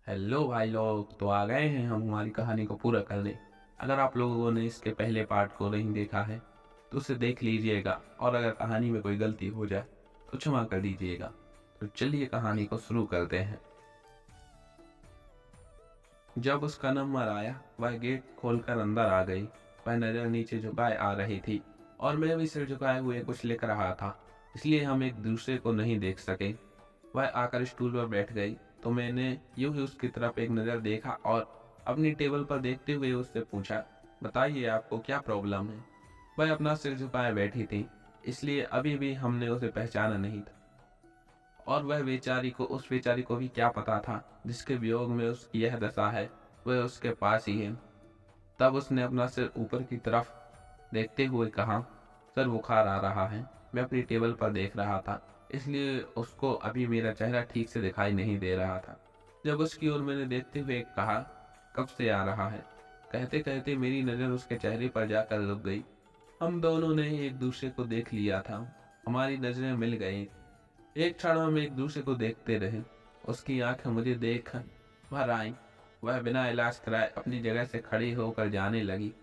Hello भाई लोग, तो आ गए हैं हम हमारी कहानी को पूरा करने। अगर आप लोगों ने इसके पहले पार्ट को नहीं देखा है तो उसे देख लीजिएगा, और अगर कहानी में कोई गलती हो जाए तो क्षमा कर दीजिएगा। तो चलिए कहानी को शुरू करते हैं। जब उसका नंबर आया वह गेट खोलकर अंदर आ गई। वह नज़र नीचे झुकाए आ रही थी और मैं भी सिर झुकाए हुए कुछ लिख रहा था, इसलिए हम एक दूसरे को नहीं देख सके। वह आकर स्टूल पर बैठ गई तो मैंने यूं ही उसकी तरफ एक नज़र देखा और अपनी टेबल पर देखते हुए उससे पूछा, बताइए आपको क्या प्रॉब्लम है। वह अपना सिर झुकाए बैठी थी, इसलिए अभी भी हमने उसे पहचाना नहीं था। और वह उस बेचारी को भी क्या पता था जिसके वियोग में उसकी यह दशा है, वह उसके पास ही है। तब उसने अपना सिर ऊपर की तरफ देखते हुए कहा, सर बुखार आ रहा है। मैं अपनी टेबल पर देख रहा था, इसलिए उसको अभी मेरा चेहरा ठीक से दिखाई नहीं दे रहा था। जब उसकी ओर मैंने देखते हुए कहा, कब से आ रहा है। कहते कहते मेरी नज़र उसके चेहरे पर जाकर रुक गई। हम दोनों ने एक दूसरे को देख लिया था, हमारी नजरें मिल गई। एक क्षण हम एक दूसरे को देखते रहे। उसकी आंखें मुझे देख भर आई। वह बिना इलाज कराए अपनी जगह से खड़ी होकर जाने लगी।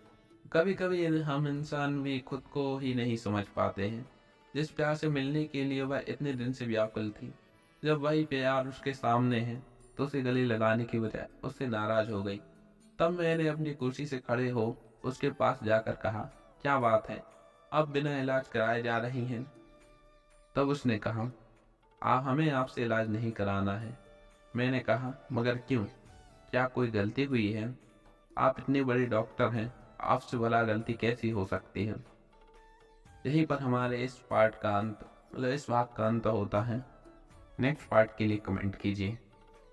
कभी कभी हम इंसान भी खुद को ही नहीं समझ पाते हैं। जिस प्यार से मिलने के लिए वह इतने दिन से व्याकुल थी, जब वही प्यार उसके सामने है तो उसे गले लगाने की बजाय उससे नाराज हो गई। तब मैंने अपनी कुर्सी से खड़े हो उसके पास जाकर कहा, क्या बात है, अब बिना इलाज कराए जा रही हैं। तब उसने कहा, हमें आपसे इलाज नहीं कराना है। मैंने कहा, मगर क्यों, क्या कोई गलती हुई है। आप इतने बड़े डॉक्टर हैं, आपसे भला गलती कैसी हो सकती है। यहीं पर हमारे इस पार्ट का अंत, मतलब इस भाग का अंत होता है। नेक्स्ट पार्ट के लिए कमेंट कीजिए,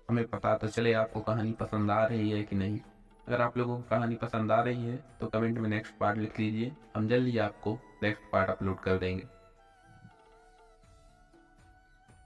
हमें पता तो चले आपको कहानी पसंद आ रही है कि नहीं। अगर आप लोगों को कहानी पसंद आ रही है तो कमेंट में नेक्स्ट पार्ट लिख लीजिए, हम जल्दी आपको नेक्स्ट पार्ट अपलोड कर देंगे।